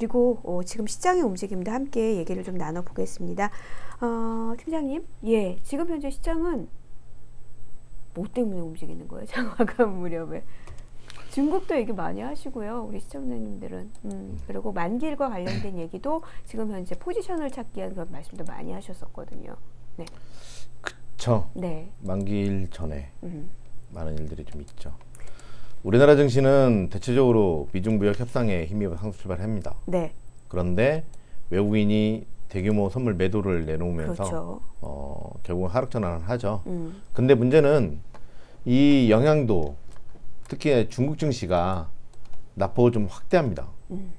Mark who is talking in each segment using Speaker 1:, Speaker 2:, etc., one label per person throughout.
Speaker 1: 그리고 지금 시장의 움직임도 함께 얘기를 좀 나눠보겠습니다. 팀장님, 예, 지금 현재 시장은 뭐 때문에 움직이는 거예요? 장마감 무렵에. 중국도 얘기 많이 하시고요. 우리 시청자님들은. 그리고 만기일과 관련된 얘기도 지금 현재 포지션을 찾기 위한 그런 말씀도 많이 하셨었거든요. 네.
Speaker 2: 그쵸.
Speaker 1: 네.
Speaker 2: 만기일 전에 많은 일들이 좀 있죠. 우리나라 증시는 대체적으로 미중무역 협상에 힘입어 상승 출발합니다.
Speaker 1: 네.
Speaker 2: 그런데 외국인이 대규모 선물 매도를 내놓으면서
Speaker 1: 그렇죠.
Speaker 2: 결국은 하락 전환을 하죠. 근데 문제는 이 영향도 특히 중국 증시가 낙폭을 좀 확대합니다.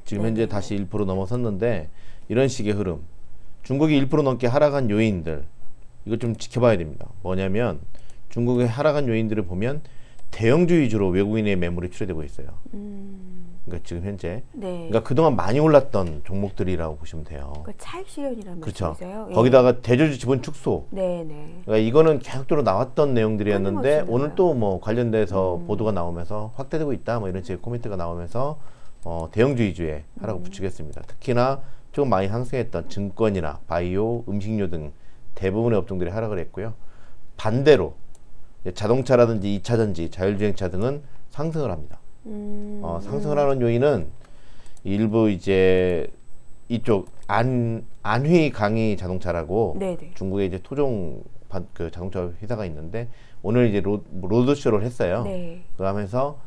Speaker 2: 지금 현재 다시 1% 넘어섰는데 이런 식의 흐름, 중국이 1% 넘게 하락한 요인들, 이거 좀 지켜봐야 됩니다. 뭐냐면 중국의 하락한 요인들을 보면 대형주 위주로 외국인의 매물이 출회되고 있어요. 그러니까 지금 현재,
Speaker 1: 네.
Speaker 2: 그러니까 그동안 많이 올랐던 종목들이라고 보시면 돼요.
Speaker 1: 그러니까 차익 실현이라는
Speaker 2: 그렇죠.
Speaker 1: 말씀이세요? 예.
Speaker 2: 거기다가 대주주 지분 축소.
Speaker 1: 네네.
Speaker 2: 그러니까 이거는 계속적으로 나왔던 내용들이었는데
Speaker 1: 끊임없이
Speaker 2: 오늘
Speaker 1: 나와요.
Speaker 2: 또 뭐 관련돼서 보도가 나오면서 확대되고 있다, 뭐 이런 식의 코멘트가 나오면서 대형주 위주의 하락을 부추겼습니다. 특히나 조금 많이 상승했던 증권이나 바이오, 음식료 등 대부분의 업종들이 하락을 했고요. 반대로 자동차라든지 2차 전지, 자율주행차 등은 상승을 합니다. 상승을 하는 요인은 일부 이제 이쪽 안휘 강의 자동차라고
Speaker 1: 네네.
Speaker 2: 중국에 이제 토종 그 자동차 회사가 있는데 오늘 이제 로드쇼를 했어요.
Speaker 1: 네.
Speaker 2: 그러면서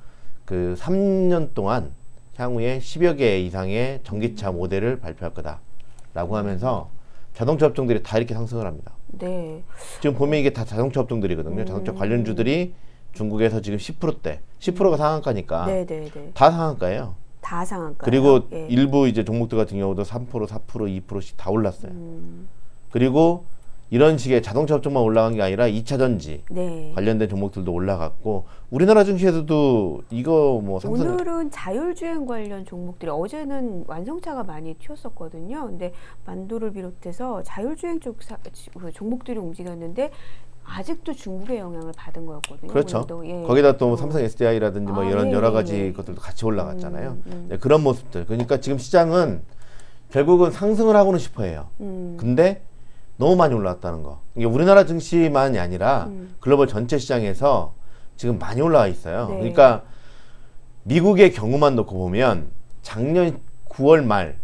Speaker 2: 그 3년 동안 향후에 10여 개 이상의 전기차 모델을 발표할 거다라고 하면서 자동차 업종들이 다 이렇게 상승을 합니다.
Speaker 1: 네.
Speaker 2: 지금 보면 이게 다 자동차 업종들이거든요. 자동차 관련주들이 중국에서 지금 10%대, 10%가 상한가니까
Speaker 1: 네네네.
Speaker 2: 다 상한가예요.
Speaker 1: 다 상한가.
Speaker 2: 그리고
Speaker 1: 예. 일부
Speaker 2: 이제 종목들 같은 경우도 3%, 4%, 2%씩 다 올랐어요. 그리고 이런 식의 자동차 업종만 올라간 게 아니라 2차 전지
Speaker 1: 네.
Speaker 2: 관련된 종목들도 올라갔고 우리나라 증시에서도 이거 뭐 상승.
Speaker 1: 오늘은 자율주행 관련 종목들이 어제는 완성차가 많이 튀었었거든요. 근데 만도를 비롯해서 자율주행 쪽 종목들이 움직였는데 아직도 중국의 영향을 받은 거였거든요.
Speaker 2: 그렇죠.
Speaker 1: 오늘도, 예.
Speaker 2: 거기다 또 삼성 SDI라든지 뭐 이런
Speaker 1: 예,
Speaker 2: 여러
Speaker 1: 예,
Speaker 2: 가지
Speaker 1: 예.
Speaker 2: 것들도 같이 올라갔잖아요. 네, 그런 모습들. 그러니까 지금 시장은 결국은 상승을 하고는 싶어해요. 근데 너무 많이 올라왔다는 거. 이게 우리나라 증시만이 아니라 글로벌 전체 시장에서 지금 많이 올라와 있어요.
Speaker 1: 네.
Speaker 2: 그러니까 미국의 경우만 놓고 보면 작년 9월 말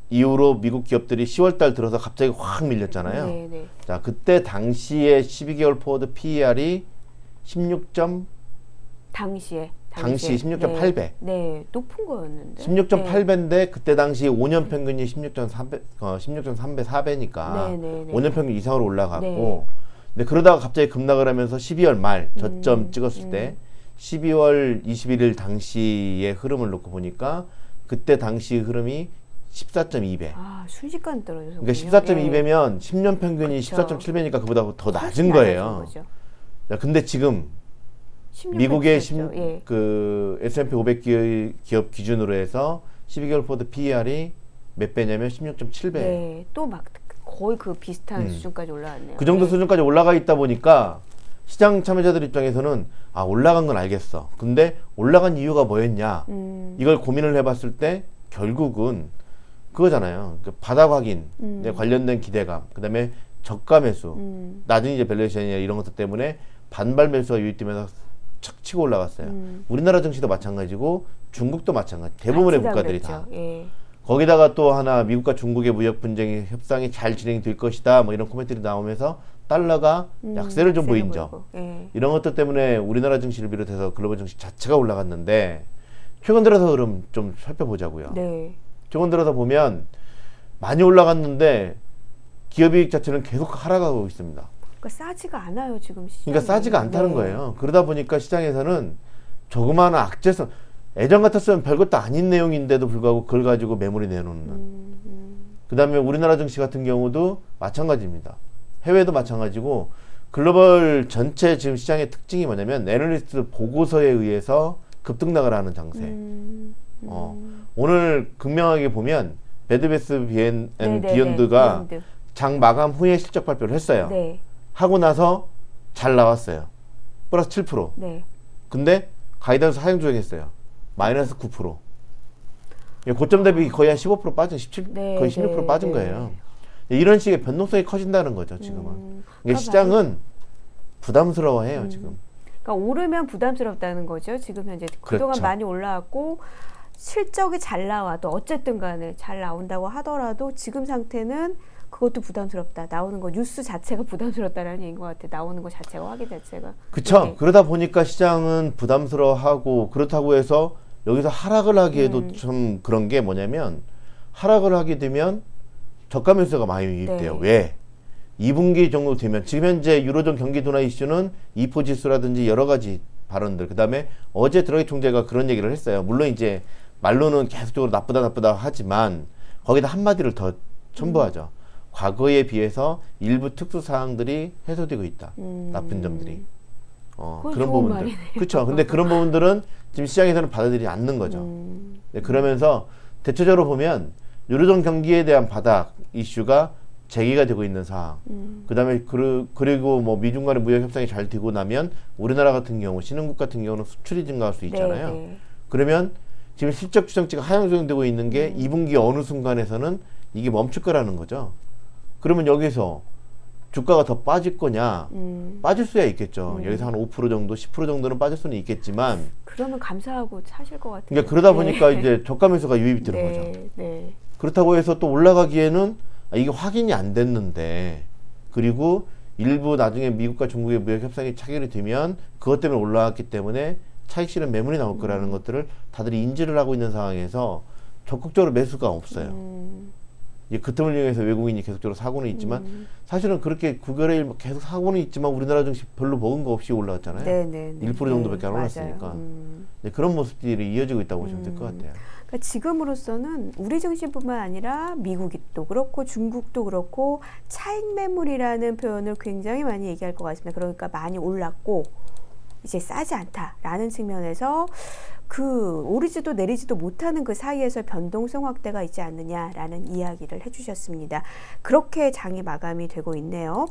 Speaker 2: 이후로 미국 기업들이 10월 달 들어서 갑자기 확 밀렸잖아요.
Speaker 1: 네, 네.
Speaker 2: 자, 그때 당시에 12개월 포워드 PER이 16.
Speaker 1: 당시
Speaker 2: 16.8배.
Speaker 1: 네, 높은 거였는데.
Speaker 2: 16.8배인데 그때 당시 5년 평균이 16.3배, 4배니까
Speaker 1: 네, 네, 네.
Speaker 2: 5년 평균 이상으로 올라갔고
Speaker 1: 네.
Speaker 2: 근데 그러다가 갑자기 급락을 하면서 12월 말 저점 찍었을 때 12월 21일 당시의 흐름을 놓고 보니까 그때 당시 흐름이 14.2배.
Speaker 1: 아, 순식간 떨어져서.
Speaker 2: 그러니까 14.2배면 10년 평균이
Speaker 1: 그쵸.
Speaker 2: 14.7배니까 그보다 더 낮은
Speaker 1: 훨씬
Speaker 2: 거예요.
Speaker 1: 낮아진 거죠.
Speaker 2: 자, 근데 지금
Speaker 1: 16
Speaker 2: 미국의
Speaker 1: 뺐었죠. 예.
Speaker 2: 그 S&P 500 기업 기준으로 해서 12개월 포드 PER이 몇 배냐면 16.7배.
Speaker 1: 네, 또 막 거의 그 비슷한 수준까지 올라왔네요.
Speaker 2: 그 정도
Speaker 1: 네.
Speaker 2: 수준까지 올라가 있다 보니까 시장 참여자들 입장에서는 아, 올라간 건 알겠어. 근데 올라간 이유가 뭐였냐? 이걸 고민을 해봤을 때 결국은 그거잖아요. 그 바닥 확인, 관련된 기대감, 그다음에 저가 매수, 낮은 이제 밸류에이션이나 이런 것들 때문에 반발 매수가 유입되면서 착 치고 올라갔어요. 우리나라 증시도 마찬가지고 중국도 마찬가지. 대부분의
Speaker 1: 같이
Speaker 2: 국가들이
Speaker 1: 그랬죠.
Speaker 2: 다.
Speaker 1: 예.
Speaker 2: 거기다가 또 하나 미국과 중국의 무역 분쟁이 협상이 잘 진행될 것이다. 뭐 이런 코멘트들이 나오면서 달러가 약세를 좀 보인 점.
Speaker 1: 예.
Speaker 2: 이런 것들 때문에 우리나라 증시를 비롯해서 글로벌 증시 자체가 올라갔는데 최근 들어서 흐름 좀 살펴보자고요.
Speaker 1: 네.
Speaker 2: 최근 들어서 보면 많이 올라갔는데 기업이익 자체는 계속 하락하고 있습니다.
Speaker 1: 그러니까 싸지가 않아요 지금 시장이.
Speaker 2: 그러니까 싸지가 않다는
Speaker 1: 네.
Speaker 2: 거예요. 그러다 보니까 시장에서는 조그마한 악재성, 예전 같았으면 별것도 아닌 내용인데도 불구하고 그걸 가지고 매물이 내놓는. 그 다음에 우리나라 증시 같은 경우도 마찬가지입니다. 해외도 마찬가지고 글로벌 전체 지금 시장의 특징이 뭐냐면 애널리스트 보고서에 의해서 급등락을 하는 장세. 오늘 극명하게 보면 베드베스 비욘드가 장 마감 후에 실적 발표를 했어요.
Speaker 1: 네.
Speaker 2: 하고 나서 잘 나왔어요. 플러스 7%.
Speaker 1: 네.
Speaker 2: 근데 가이던스 하향 조정했어요. 마이너스 9%. 고점 대비 거의 한 15% 빠진 17,
Speaker 1: 네,
Speaker 2: 거의 16%
Speaker 1: 네,
Speaker 2: 빠진
Speaker 1: 네.
Speaker 2: 거예요. 이런 식의 변동성이 커진다는 거죠, 지금은. 그러니까
Speaker 1: 그러니까
Speaker 2: 시장은 부담스러워해요, 지금.
Speaker 1: 그러니까 오르면 부담스럽다는 거죠. 지금 현재 그동안
Speaker 2: 그렇죠.
Speaker 1: 많이 올라왔고 실적이 잘 나와도 어쨌든 간에 잘 나온다고 하더라도 지금 상태는 그것도 부담스럽다. 나오는 거 뉴스 자체가 부담스럽다라는 얘기인 것 같아. 나오는 거 자체가 확인 자체가.
Speaker 2: 그쵸.
Speaker 1: 네.
Speaker 2: 그러다 보니까 시장은 부담스러워하고 그렇다고 해서 여기서 하락을 하기에도 좀 그런 게 뭐냐면 하락을 하게 되면 저가 매수가 많이 유입돼요.
Speaker 1: 네.
Speaker 2: 왜? 2분기 정도 되면 지금 현재 유로존 경기 둔화 이슈는 이포 지수라든지 여러 가지 발언들 그다음에 어제 드라기 총재가 그런 얘기를 했어요. 물론 이제 말로는 계속적으로 나쁘다 하지만 거기다 한마디를 더 첨부하죠. 과거에 비해서 일부 특수 사항들이 해소되고 있다. 나쁜 점들이. 그런 부분들. 그렇죠. 근데 그런 부분들은 지금 시장에서는 받아들이지 않는 거죠. 네, 그러면서 대체적으로 보면 유로존 경기에 대한 바닥 이슈가 제기가 되고 있는 상황. 그다음에 그리고 뭐 미중 간의 무역 협상이 잘 되고 나면 우리나라 같은 경우 신흥국 같은 경우는 수출이 증가할 수 있잖아요.
Speaker 1: 네, 네.
Speaker 2: 그러면 지금 실적 추정치가 하향조정되고 있는 게 2분기 어느 순간에서는 이게 멈출 거라는 거죠. 그러면 여기서 주가가 더 빠질 거냐? 빠질 수야 있겠죠. 여기서 한 5% 정도, 10% 정도는 빠질 수는 있겠지만
Speaker 1: 그러면 감사하고 사실 것 같아요.
Speaker 2: 그러니까 그러다 보니까 이제 저가 매수가 유입이 되는
Speaker 1: 네,
Speaker 2: 거죠.
Speaker 1: 네.
Speaker 2: 그렇다고 해서 또 올라가기에는 이게 확인이 안 됐는데 그리고 일부 나중에 미국과 중국의 무역 협상이 차결이 되면 그것 때문에 올라왔기 때문에 차익 실현 매물이 나올 거라는 것들을 다들 인지를 하고 있는 상황에서 적극적으로 매수가 없어요. 이제 그 틈을 이용해서 외국인이 계속적으로 사고는 있지만 사실은 그렇게 9개월에 계속 사고는 있지만 우리나라 증시 별로 먹은 거 없이 올라왔잖아요.
Speaker 1: 네, 네, 네.
Speaker 2: 1% 정도밖에 안
Speaker 1: 맞아요.
Speaker 2: 올랐으니까 네, 그런 모습들이 이어지고 있다고 보시면 될 것 같아요.
Speaker 1: 그러니까 지금으로서는 우리 증시뿐만 아니라 미국도 그렇고 중국도 그렇고 차익 매물이라는 표현을 굉장히 많이 얘기할 것 같습니다. 그러니까 많이 올랐고 이제 싸지 않다라는 측면에서 그 오르지도 내리지도 못하는 그 사이에서 변동성 확대가 있지 않느냐라는 이야기를 해주셨습니다. 그렇게 장이 마감이 되고 있네요.